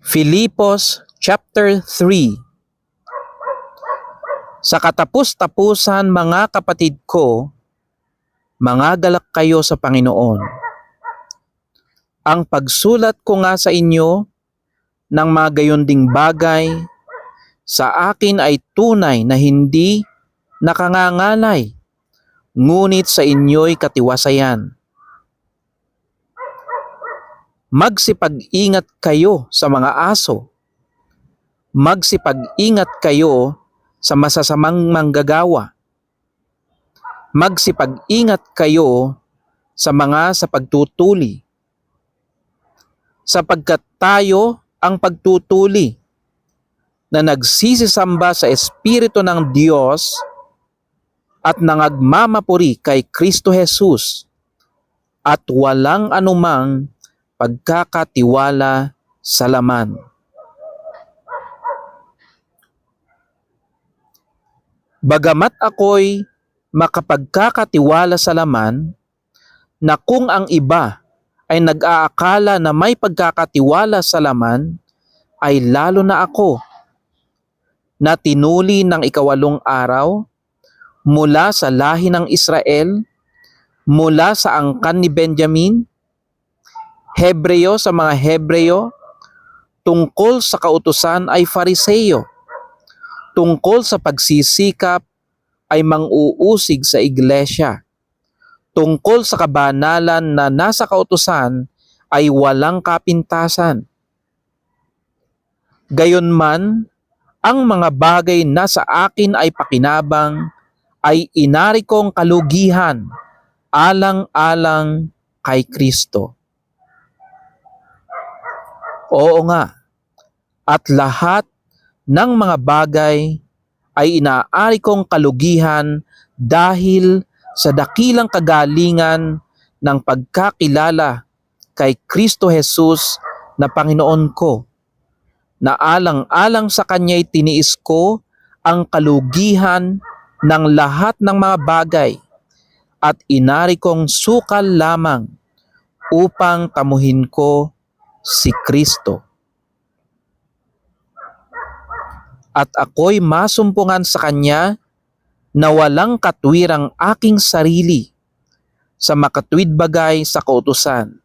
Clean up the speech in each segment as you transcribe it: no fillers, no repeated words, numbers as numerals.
Filipos chapter 3. Sa katapus-tapusan mga kapatid ko, mangagalak kayo sa Panginoon. Ang pagsulat ko nga sa inyo ng mga gayunding bagay sa akin ay tunay na hindi nakangangalay, ngunit sa inyo'y katiwasayan. Magsipag-ingat kayo sa mga aso. Magsipag-ingat kayo sa masasamang manggagawa. Magsipag-ingat kayo sa mga sa pagtutuli. Sapagkat tayo ang pagtutuli na nagsisisamba sa Espiritu ng Diyos at nangagmamapuri kay Kristo Jesus at walang anumang pagkakatiwala sa laman. Bagamat ako'y makapagkakatiwala sa laman, na kung ang iba ay nag-aakala na may pagkakatiwala sa laman, ay lalo na ako, na tinuli ng 8 araw, mula sa lahi ng Israel, mula sa angkan ni Benjamin, Hebreo sa mga Hebreo, tungkol sa kautusan ay Fariseo, tungkol sa pagsisikap ay mang-uusig sa iglesia, tungkol sa kabanalan na nasa kautusan ay walang kapintasan. Gayunman, ang mga bagay na sa akin ay pakinabang ay inari kong kalugihan alang-alang kay Kristo. Oo nga, at lahat ng mga bagay ay inaari kong kalugihan dahil sa dakilang kagalingan ng pagkakilala kay Kristo Jesus na Panginoon ko, na alang-alang sa Kanya'y tiniis ko ang kalugihan ng lahat ng mga bagay at inari kong sukal lamang upang tamuhin ko si Kristo. At ako'y masumpungan sa Kanya na walang katwirang aking sarili sa makatwid bagay sa kautusan,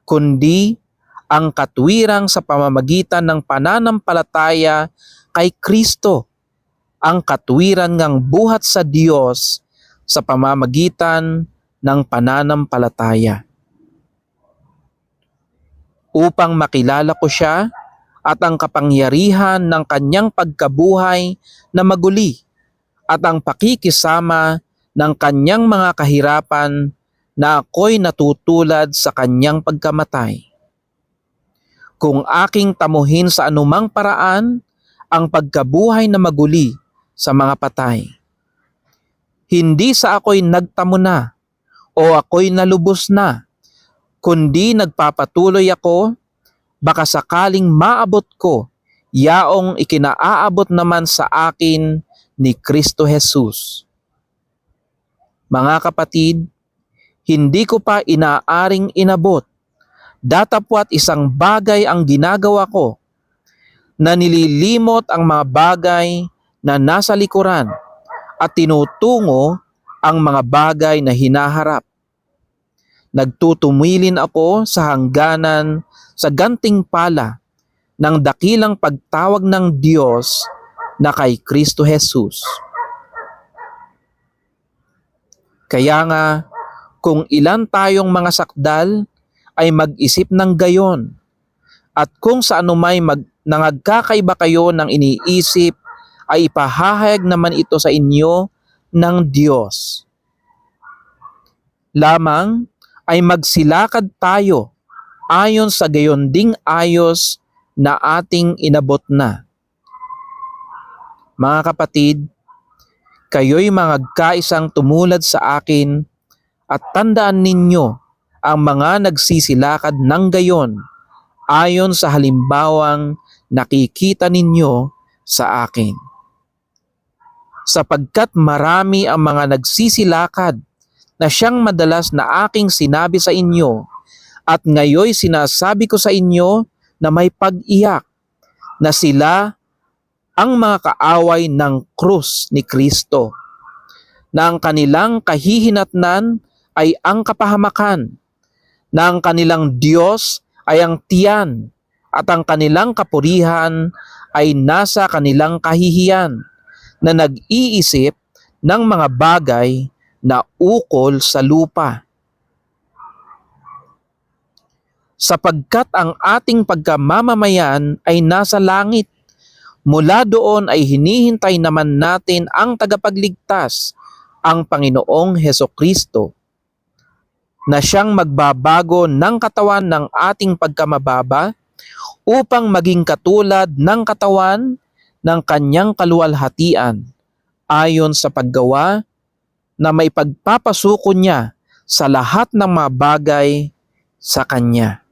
kundi ang katwirang sa pamamagitan ng pananampalataya kay Kristo, ang katwiran ngang buhat sa Diyos sa pamamagitan ng pananampalataya. Upang makilala ko siya at ang kapangyarihan ng kanyang pagkabuhay na maguli at ang pakikisama ng kanyang mga kahirapan na ako'y natutulad sa kanyang pagkamatay. Kung aking tamuhin sa anumang paraan ang pagkabuhay na maguli sa mga patay, hindi sa ako'y nagtamo na o ako'y nalubos na, kundi nagpapatuloy ako, baka sakaling maabot ko yaong ikinaaabot naman sa akin ni Kristo Jesus. Mga kapatid, hindi ko pa inaaring inabot, datapwat isang bagay ang ginagawa ko, na nililimot ang mga bagay na nasa likuran at tinutungo ang mga bagay na hinaharap. Nagtutumilin ako sa hangganan sa gantimpala ng dakilang pagtawag ng Diyos na kay Kristo Jesus. Kaya nga, kung ilan tayong mga sakdal ay mag-isip ng gayon, at kung sa anumay nangagkakaiba kayo ng iniisip, ay ipahahayag naman ito sa inyo ng Diyos. Lamang ay magsilakad tayo ayon sa gayunding ayos na ating inabot na. Mga kapatid, kayo'y magkaisang tumulad sa akin at tandaan ninyo ang mga nagsisilakad ng gayon ayon sa halimbawang nakikita ninyo sa akin. Sapagkat marami ang mga nagsisilakad na siyang madalas na aking sinabi sa inyo, at ngayoy sinasabi ko sa inyo na may pag-iyak na sila ang mga kaaway ng krus ni Kristo, na ang kanilang kahihinatnan ay ang kapahamakan, na ang kanilang Diyos ay ang tiyan, at ang kanilang kapurihan ay nasa kanilang kahihiyan, na nag-iisip ng mga bagay na ukol sa lupa. Sapagkat ang ating pagkamamamayan ay nasa langit, mula doon ay hinihintay naman natin ang tagapagligtas, ang Panginoong Hesukristo, na siyang magbabago ng katawan ng ating pagkamababa upang maging katulad ng katawan ng kanyang kaluwalhatian, ayon sa paggawa na may pagpapasuko niya sa lahat ng mga bagay sa kanya.